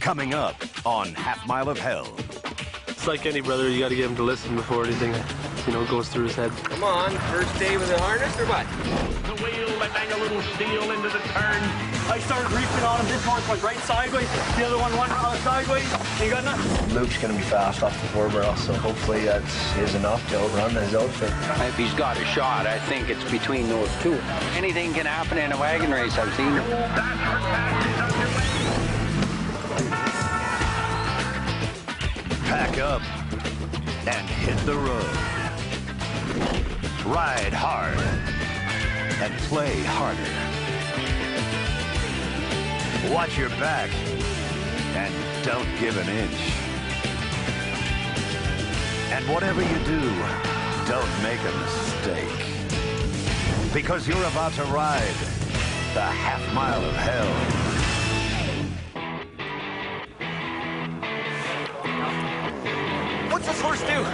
Coming up on Half Mile of Hell. It's like any brother, you got to get him to listen before anything, goes through his head. Come on, first day with a harness or what? The wheel, I bang a little steel into the turn. I started reaching on him. This horse went right sideways. The other one went sideways. You got nothing? Luke's going to be fast off the four-barrel, so hopefully that is enough to outrun his outfit. If he's got a shot, I think it's between those two. Anything can happen in a wagon race, I've seen it. Pack up and hit the road. Ride hard and play harder. Watch your back and don't give an inch. And whatever you do, don't make a mistake. Because you're about to ride the half mile of hell. What's this horse do?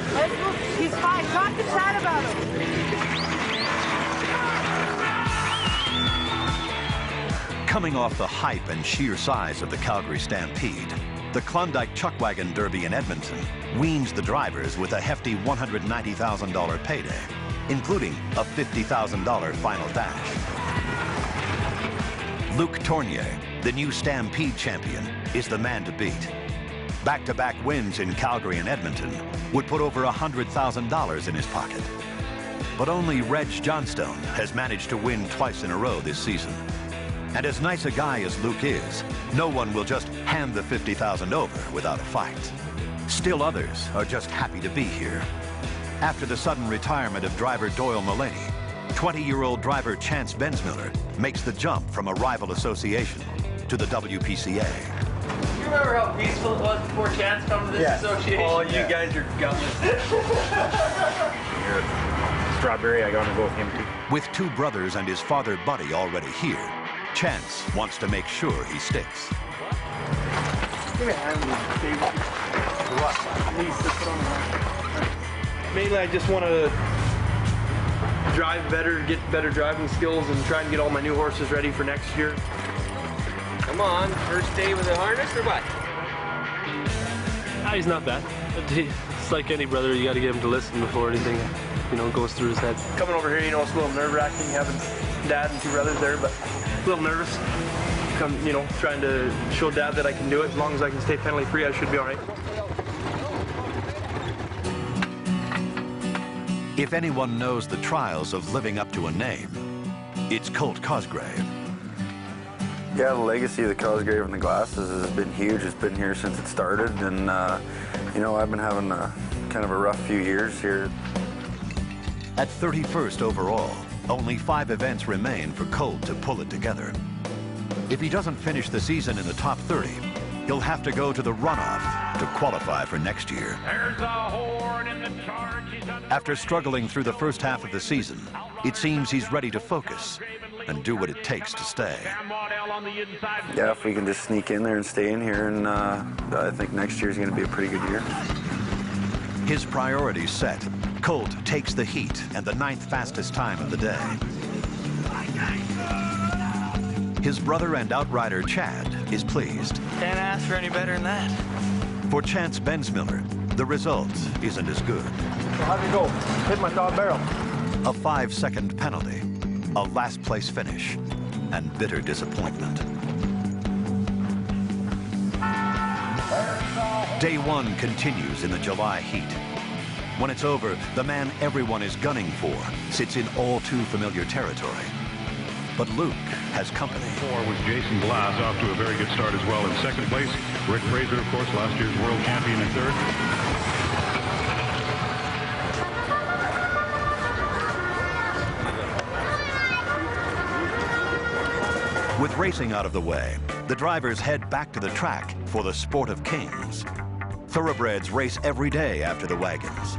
He's fine. Talk to Chad about him. Coming off the hype and sheer size of the Calgary Stampede, the Klondike Chuckwagon Derby in Edmonton weans the drivers with a hefty $190,000 payday, including a $50,000 final dash. Luke Tournier, the new Stampede champion, is the man to beat. Back-to-back wins in Calgary and Edmonton would put over $100,000 in his pocket. But only Reg Johnstone has managed to win twice in a row this season. And as nice a guy as Luke is, no one will just hand the $50,000 over without a fight. Still others are just happy to be here. After the sudden retirement of driver Doyle Mullaney, 20-year-old driver Chance Bensmiller makes the jump from a rival association to the WPCA. You remember how peaceful it was before Chance come to this association? Oh, you guys are gutless. Strawberry, I gotta go with him too. With two brothers and his father Buddy already here, Chance wants to make sure he sticks. Give me a hand, Dave. What? Mainly, I just want to drive better, get better driving skills, and try and get all my new horses ready for next year. Come on, first day with a harness or what? He's not bad. It's like any brother, you got to get him to listen before anything, goes through his head. Coming over here, it's a little nerve-wracking having Dad and two brothers there, but a little nervous. Trying to show Dad that I can do it. As long as I can stay penalty-free, I should be all right. If anyone knows the trials of living up to a name, it's Colt Cosgrave. Yeah, the legacy of the Cosgrave and the glasses has been huge. It's been here since it started, and I've been having kind of a rough few years here. At 31st overall, only 5 events remain for Colt to pull it together. If he doesn't finish the season in the top 30, he'll have to go to the runoff to qualify for next year. There's a horn in the charge. After struggling through the first half of the season, it seems he's ready to focus and do what it takes to stay. Yeah, if we can just sneak in there and stay in here, and I think next year's going to be a pretty good year. His priorities set, Colt takes the heat and the 9th fastest time of the day. His brother and outrider Chad is pleased. Can't ask for any better than that. For Chance Bensmiller, the result isn't as good. How'd you go? Hit my top barrel. A 5-second penalty, a last place finish, and bitter disappointment. Day 1 continues in the July heat. When it's over, the man everyone is gunning for sits in all too familiar territory. But Luke has company. 4 was Jason Blas, off to a very good start as well in second place. Rick Fraser, of course, last year's world champion in third. With racing out of the way, the drivers head back to the track for the sport of kings. Thoroughbreds race every day after the wagons.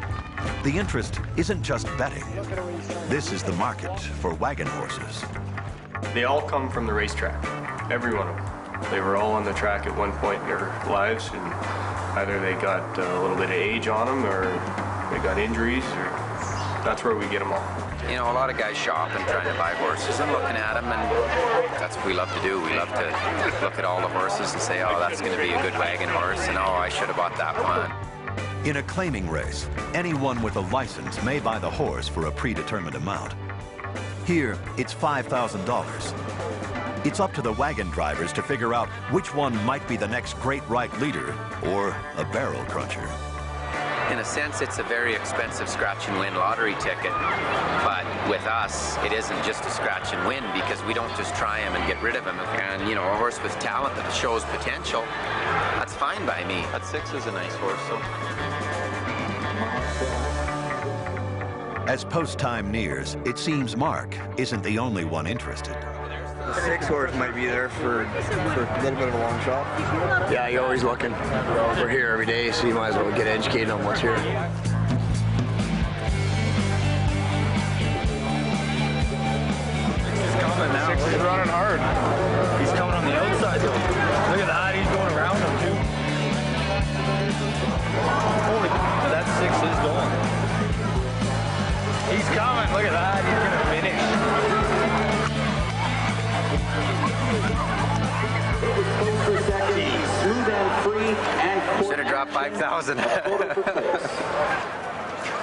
The interest isn't just betting. This is the market for wagon horses. They all come from the racetrack, every one of them. They were all on the track at one point in their lives, and either they got a little bit of age on them, or they got injuries, or That's where we get them all. You know, a lot of guys shop and trying to buy horses and looking at them, and that's what we love to do. We love to look at all the horses and say, oh, that's going to be a good wagon horse, and oh, I should have bought that one. In a claiming race, anyone with a license may buy the horse for a predetermined amount. Here, it's $5,000. It's up to the wagon drivers to figure out which one might be the next great right leader or a barrel cruncher. In a sense, it's a very expensive scratch and win lottery ticket, but with us, it isn't just a scratch and win because we don't just try him and get rid of him. And, you know, a horse with talent that shows potential, that's fine by me. That 6 is a nice horse, so. As post time nears, it seems Mark isn't the only one interested. The 6 horse might be there for a little bit of a long shot. Yeah, you're always looking. We're here every day, so you might as well get educated on what's here. He's coming now. 6 is running hard. He's coming on the outside though. Look at that, he's going around him too. Holy, that 6 is going. He's coming, look at that, he's gonna finish. Should have dropped 5,000.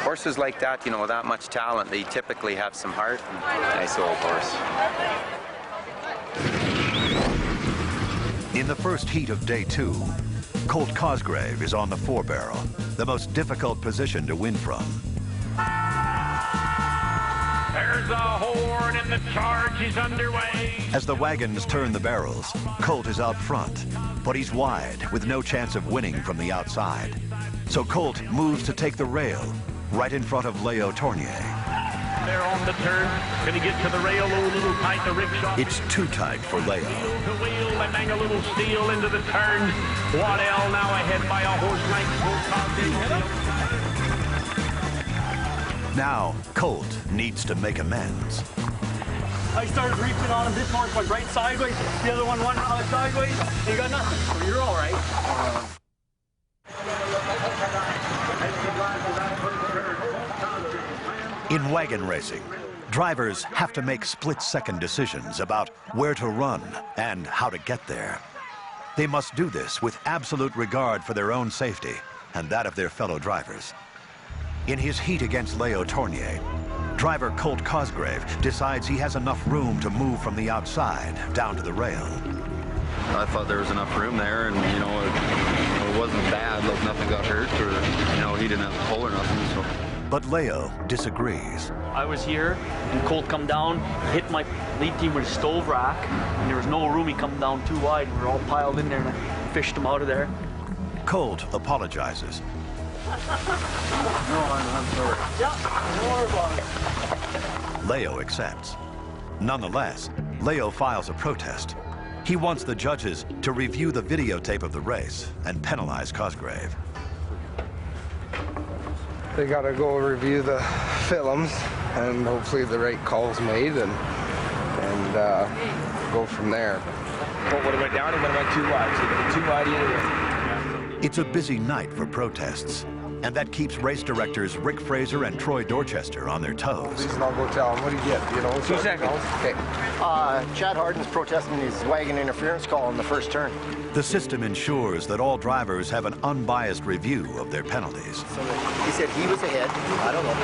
Horses like that, you know, that much talent, they typically have some heart. Nice old horse. In the first heat of day 2, Colt Cosgrave is on the 4-barrel, the most difficult position to win from. There's a horn and the charge is underway. As the wagons turn the barrels, Colt is out front, but he's wide with no chance of winning from the outside. So Colt moves to take the rail right in front of Leo Tournier. They're on the turn. Can he get to the rail? A little tight, the rickshaw. It's too tight for Leo. To wheel and bang a little steel into the turn. Waddell now ahead by a horse length. Now, Colt needs to make amends. I started reaching on him. This horse went right sideways. The other one went sideways. You got nothing. So you're all right. In wagon racing, drivers have to make split-second decisions about where to run and how to get there. They must do this with absolute regard for their own safety and that of their fellow drivers. In his heat against Leo Tournier, driver Colt Cosgrave decides he has enough room to move from the outside down to the rail. I thought there was enough room there, and you know, it wasn't bad. Like nothing got hurt, or you know, he didn't have to pull or nothing. So. But Leo disagrees. I was here, and Colt come down, hit my lead team with a stove rack, and there was no room. He come down too wide, and we were all piled in there, and I fished him out of there. Colt apologizes. No, I'm sorry. Yeah, don't worry about it. Leo accepts. Nonetheless, Leo files a protest. He wants the judges to review the videotape of the race and penalize Cosgrave. They gotta go review the films and hopefully the right call's made and go from there. But when it went down, it went too wide. So it went too wide either way. It's a busy night for protests, and that keeps race directors Rick Fraser and Troy Dorchester on their toes. Please, I'll go tell them. What do you get? You know, 2 seconds. Okay. Chad Harden's protesting his wagon interference call on the first turn. The system ensures that all drivers have an unbiased review of their penalties. So he said he was ahead. I don't know.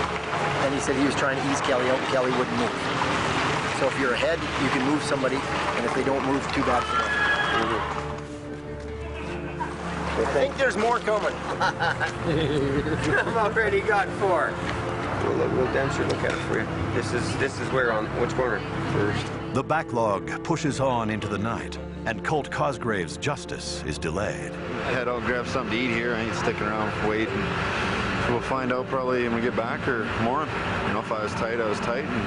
And he said he was trying to ease Kelly out, and Kelly wouldn't move. So if you're ahead, you can move somebody, and if they don't move, too bad for them. I think there's more coming. I've already got 4. We'll damn sure look at it for you. This is where on which corner? First. The backlog pushes on into the night, and Colt Cosgrave's justice is delayed. I had to grab something to eat here. I ain't sticking around waiting. We'll find out probably when we get back or more. You know, if I was tight, I was tight, and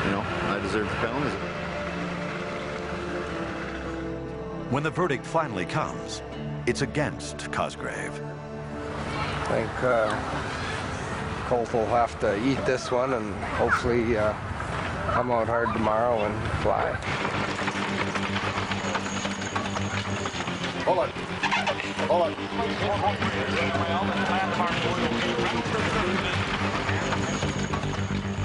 you know, I deserve the penalties. When the verdict finally comes, it's against Cosgrave. I think Colt will have to eat this one and hopefully come out hard tomorrow and fly. Hold on. Hold on.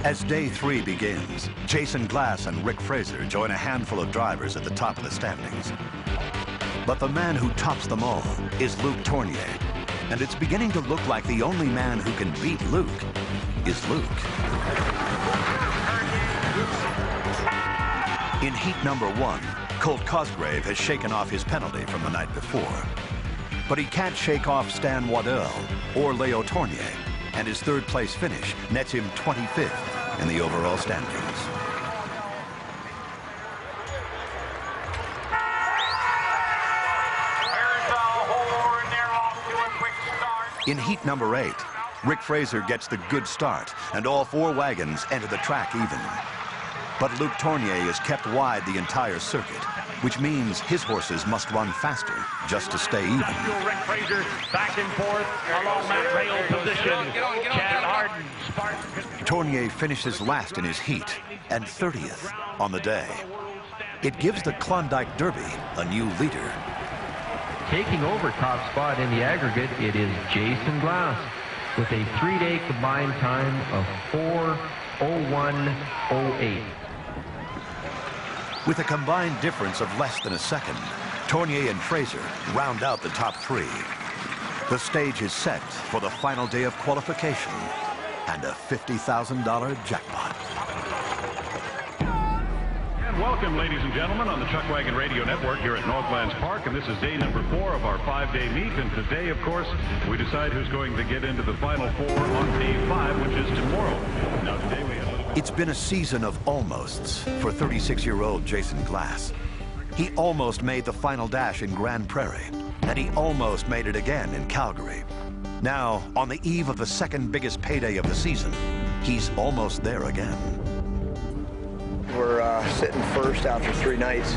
As day 3 begins, Jason Glass and Rick Fraser join a handful of drivers at the top of the standings. But the man who tops them all is Luke Tournier, and it's beginning to look like the only man who can beat Luke is Luke. In heat number 1, Colt Cosgrave has shaken off his penalty from the night before. But he can't shake off Stan Waddell or Leo Tournier, and his third-place finish nets him 25th in the overall standings. In heat number 8, Rick Fraser gets the good start, and all 4 wagons enter the track even. But Luke Tournier is kept wide the entire circuit, which means his horses must run faster just to stay even. Rick Fraser back and forth along that rail position. Chad Harden, Spartan. Tournier finishes last in his heat and 30th on the day. It gives the Klondike Derby a new leader. Taking over top spot in the aggregate, it is Jason Glass with a 3-day combined time of 4:01:08. With a combined difference of less than a second, Tournier and Fraser round out the top 3. The stage is set for the final day of qualification and a $50,000 jackpot. And welcome, ladies and gentlemen, on the Chuckwagon Radio Network here at Northlands Park, and this is day number 4 of our 5-day meet. And today, of course, we decide who's going to get into the final 4 on day 5, which is tomorrow. Now, today we have... It's been a season of almosts for 36-year-old Jason Glass. He almost made the final dash in Grand Prairie, and he almost made it again in Calgary. Now, on the eve of the second biggest payday of the season, he's almost there again. We're sitting first after 3 nights,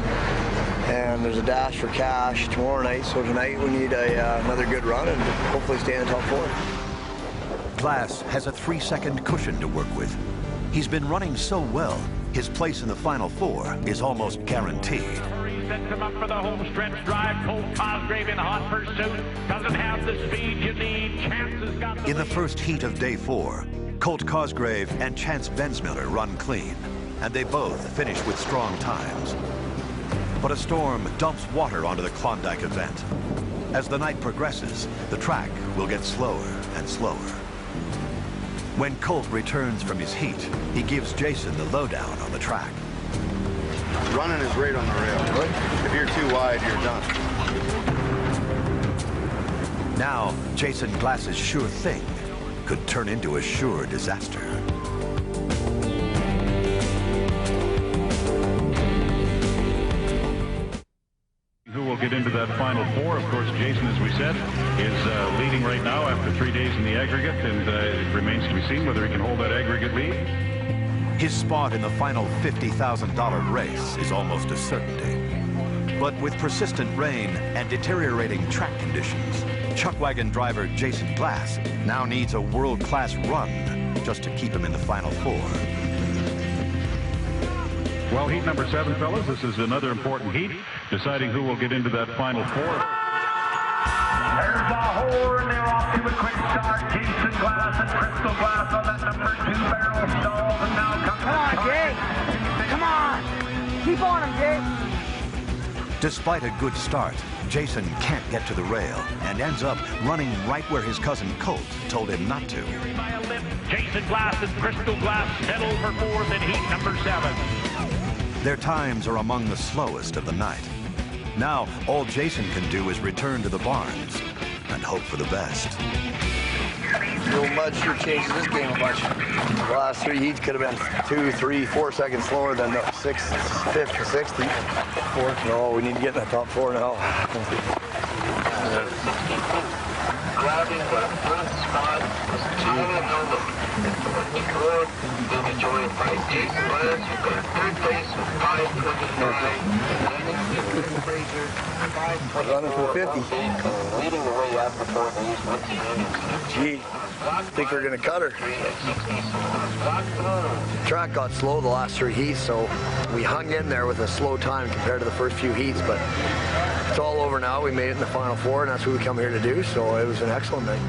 and there's a dash for cash tomorrow night, so tonight we need another good run and hopefully stay in the top 4. Glass has a 3-second cushion to work with. He's been running so well, his place in the final 4 is almost guaranteed. Sets him up for the home stretch drive. Colt Cosgrave in hot pursuit. Doesn't have the speed you need. Chances got In the first heat of day 4, Colt Cosgrave and Chance Bensmiller run clean, and they both finish with strong times. But a storm dumps water onto the Klondike event. As the night progresses, the track will get slower and slower. When Colt returns from his heat, he gives Jason the lowdown on the track. Running is right on the rail. If you're too wide, you're done. Now, Jason Glass's sure thing could turn into a sure disaster. Who will get into that final 4? Of course, Jason, as we said, is leading right now after 3 days in the aggregate, and it remains to be seen whether he can hold that aggregate lead. His spot in the final $50,000 race is almost a certainty. But with persistent rain and deteriorating track conditions, chuckwagon driver Jason Glass now needs a world-class run just to keep him in the final 4. Well, heat number 7, fellas, this is another important heat, deciding who will get into that final 4. There's a horn. They're off to a quick start. Jason Glass and Crystal Glass on that number 2 barrel stall. And now comes Come on, Jay. Come on. Keep on him, Jay. Despite a good start, Jason can't get to the rail and ends up running right where his cousin Colt told him not to. Jason Glass and Crystal Glass settle for 4th in heat number 7. Their times are among the slowest of the night. Now, all Jason can do is return to the barns and hope for the best. The old mud sure changes this game a bunch. The last 3 heats could have been 2, 3, 4 seconds slower than the 6th, 5th, and 6th heat. 4th. No, we need to get in the top 4 now. Running for 50. Leading the way after 4 days. Gee, I think we're going to cut her. The track got slow the last 3 heats, so we hung in there with a slow time compared to the first few heats, but it's all over now. We made it in the final 4, and that's what we come here to do, so it was an excellent night.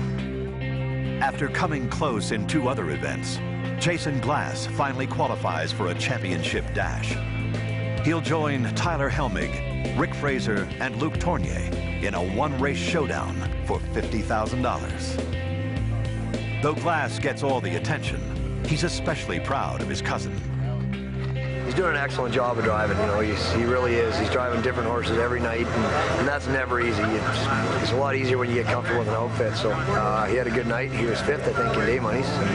After coming close in 2 other events, Jason Glass finally qualifies for a championship dash. He'll join Tyler Helmig, Rick Fraser, and Luke Tournier in a one-race showdown for $50,000. Though Glass gets all the attention, he's especially proud of his cousin. He's doing an excellent job of driving, you know, he really is. He's driving different horses every night, and that's never easy. It's a lot easier when you get comfortable with an outfit, so he had a good night. He was 5th, I think, in day monies, and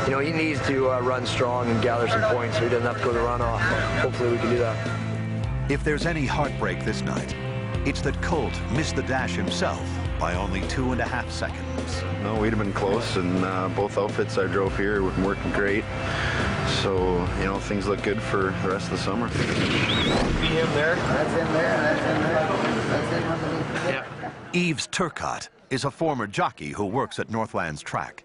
you know, he needs to run strong and gather some points so he doesn't have to go to the runoff. Hopefully we can do that. If there's any heartbreak this night, it's that Colt missed the dash himself by only 2.5 seconds. No, we'd have been close, and both outfits I drove here were working great. So, you know, things look good for the rest of the summer. See him there? That's in there, that's in there, that's in underneath. Yeah. Yves Turcotte is a former jockey who works at Northland's track.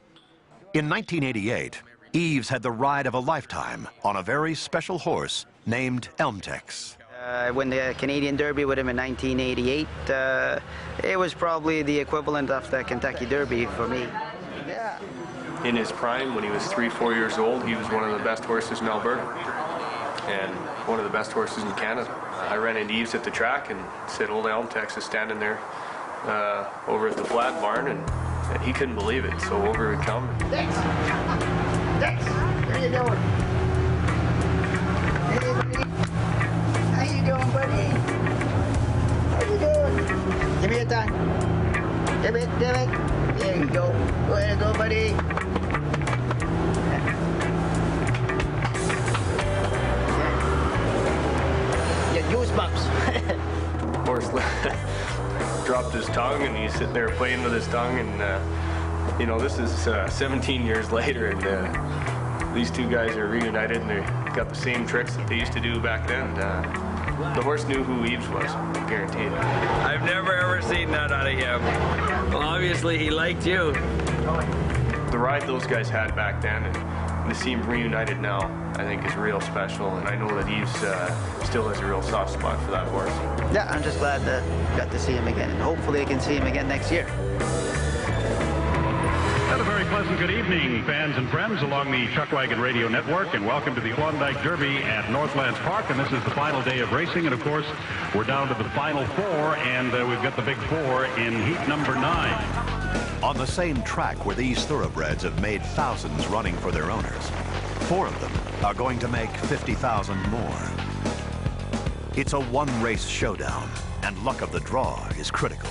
In 1988, Yves had the ride of a lifetime on a very special horse named Elmtex. I won the Canadian Derby with him in 1988. It was probably the equivalent of the Kentucky Derby for me. Yeah. In his prime, when he was 3-4 years old, he was one of the best horses in Alberta and one of the best horses in Canada. I ran into Yves at the track and said old Elmtex is standing there over at the flat barn, and he couldn't believe it, so over he'd come. Dex! Dex! How you doing? Hey, buddy. How you doing, buddy? How you doing? Give me a tongue. Give it, give it. There you go. Go ahead, go, buddy. Get goosebumps. Horse dropped his tongue, and he's sitting there playing with his tongue, and you know, this is 17 years later, and these two guys are reunited, and they got the same tricks that they used to do back then. The horse knew who Yves was, guaranteed. I've never ever seen that out of him. Well, obviously he liked you. The ride those guys had back then, and to see him reunited now, I think is real special, and I know that Yves still has a real soft spot for that horse. Yeah, I'm just glad that I got to see him again, and hopefully I can see him again next year. And a very pleasant good evening, fans and friends along the Chuckwagon Radio Network, and welcome to the Klondike Derby at Northlands Park. And this is the final day of racing, and of course, we're down to the final 4, and we've got the big 4 in heat number 9. On the same track where these thoroughbreds have made thousands running for their owners, 4 of them are going to make 50,000 more. It's a one-race showdown, and luck of the draw is critical.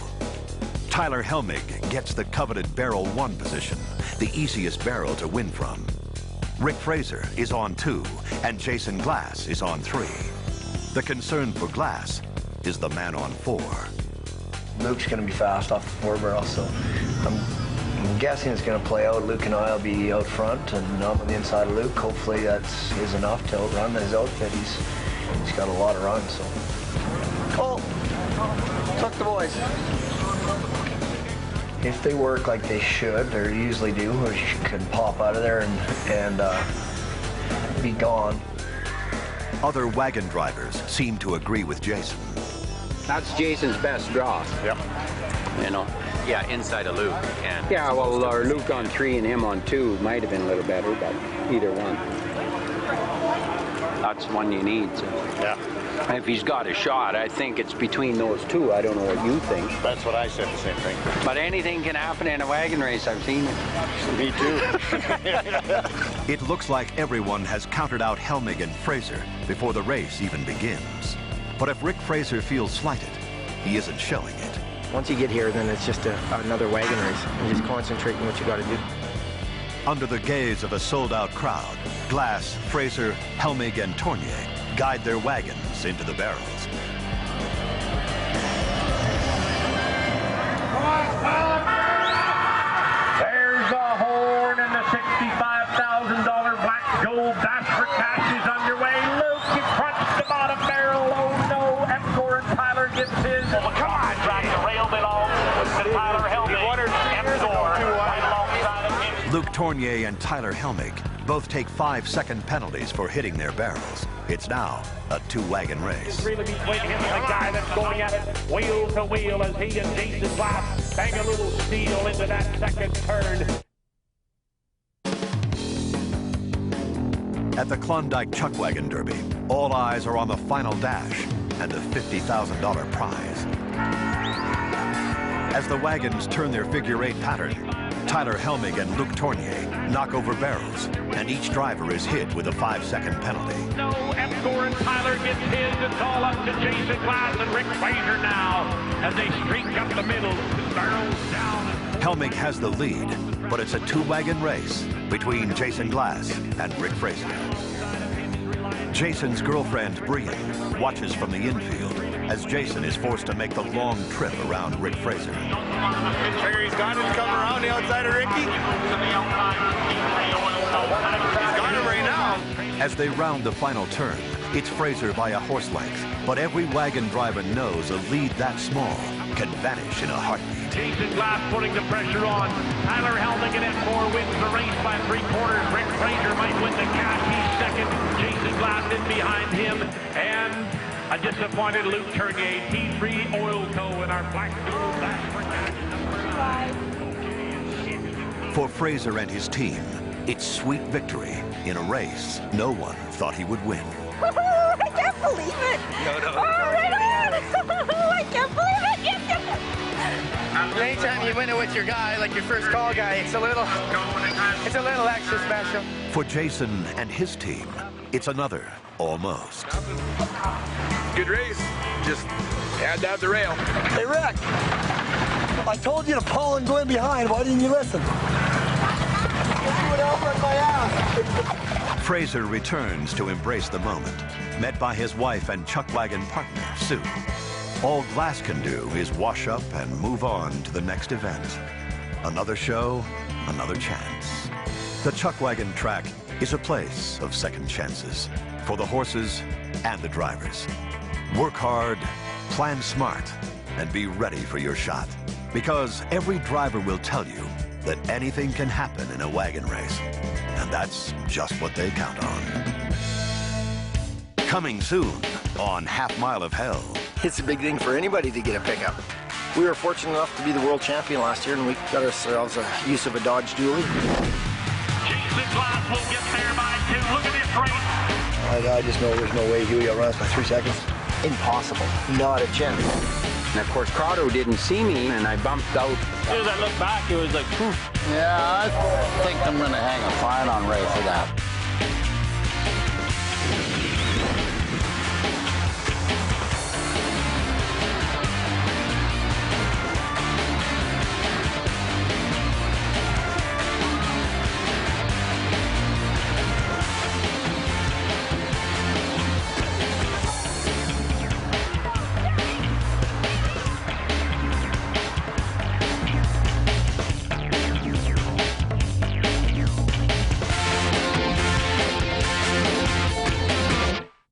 Tyler Helmig gets the coveted barrel 1 position, the easiest barrel to win from. Rick Fraser is on 2, and Jason Glass is on 3. The concern for Glass is the man on 4. Luke's going to be fast off the 4 barrel, so I'm guessing it's going to play out. Luke and I will be out front, and I'm on the inside of Luke. Hopefully that is enough to outrun his outfit. He's got a lot of runs, so. Oh, tuck the boys. If they work like they should, or usually do, or you can pop out of there and be gone. Other wagon drivers seem to agree with Jason. That's Jason's best draw. Yep. You know. Yeah, inside of Luke. And Yeah, well, our Luke on 3 and him on 2 might have been a little better, but either one. That's one you need. So. Yeah. If he's got a shot, I think it's between those 2. I don't know what you think. That's what I said, the same thing. But anything can happen in a wagon race. I've seen it. Me too. It looks like everyone has counted out Helmig and Fraser before the race even begins. But if Rick Fraser feels slighted, he isn't showing it. Once you get here, then it's just another wagon race. You just concentrate on what you got to do. Under the gaze of a sold-out crowd, Glass, Fraser, Helmig, and Tournier guide their wagons into the barrels. There's a horn, and the $65,000 black gold dash for cash is underway. Luke, you crunched the bottom barrel. Oh no, Epcor and Tyler gets his. Well, come on, drop the rail belongs to Tyler Helmig. Epcor right alongside of him. Luke Tournier and Tyler Helmig both take 5-second penalties for hitting their barrels. It's now a 2-wagon race. Really between him and the guy that's going at it wheel to wheel as he and Jason Glass bang a little steel into that second turn. At the Klondike Chuckwagon Derby, all eyes are on the final dash and the $50,000 prize. As the wagons turn their figure-8 pattern, Tyler Helmig and Luke Tournier knock over barrels, and each driver is hit with a 5-second penalty. No, Epcor and Tyler gets his. It's all up to Jason Glass and Rick Fraser now as they streak up the middle. Barrels down. Helmig has the lead, but it's a 2-wagon race between Jason Glass and Rick Fraser. Jason's girlfriend, Brian, watches from the infield as Jason is forced to make the long trip around Rick Fraser. He's got him coming around the outside of Ricky. He's got him right now. As they round the final turn, it's Fraser by a horse length, but every wagon driver knows a lead that small can vanish in a heartbeat. Jason Glass putting the pressure on. Tyler Helmig at 4 wins the race by 3/4. Rick Fraser might win the cash. He's second. Jason Glass in behind him. And a disappointed Luke Tournier, T3 Oil Co. in our black gold dash for For Fraser and his team, it's sweet victory in a race no one thought he would win. I can't believe it. No. Oh, right on. I can't believe it. Yes. Anytime you win it with your guy, like your first call guy, it's a little extra special. For Jason and his team, it's another almost. Good race. Just had to have the rail. Hey, Rick, I told you to pull and go in behind. Why didn't you listen? Fraser returns to embrace the moment, met by his wife and chuckwagon partner, Sue. All Glass can do is wash up and move on to the next event. Another show, another chance. The chuckwagon track is a place of second chances for the horses and the drivers. Work hard, plan smart, and be ready for your shot. Because every driver will tell you that anything can happen in a wagon race. And that's just what they count on. Coming soon on Half Mile of Hell. It's a big thing for anybody to get a pickup. We were fortunate enough to be the world champion last year, and we got ourselves a use of a Dodge Dually. Jason Glass will get there by 2. Look at this race. I just know there's no way Huey outruns by 3 seconds. Impossible. Not a chance. And of course, Crotto didn't see me, and I bumped out. As soon as I looked back, it was like, poof. Yeah, I think I'm going to hang a fine on Ray for that.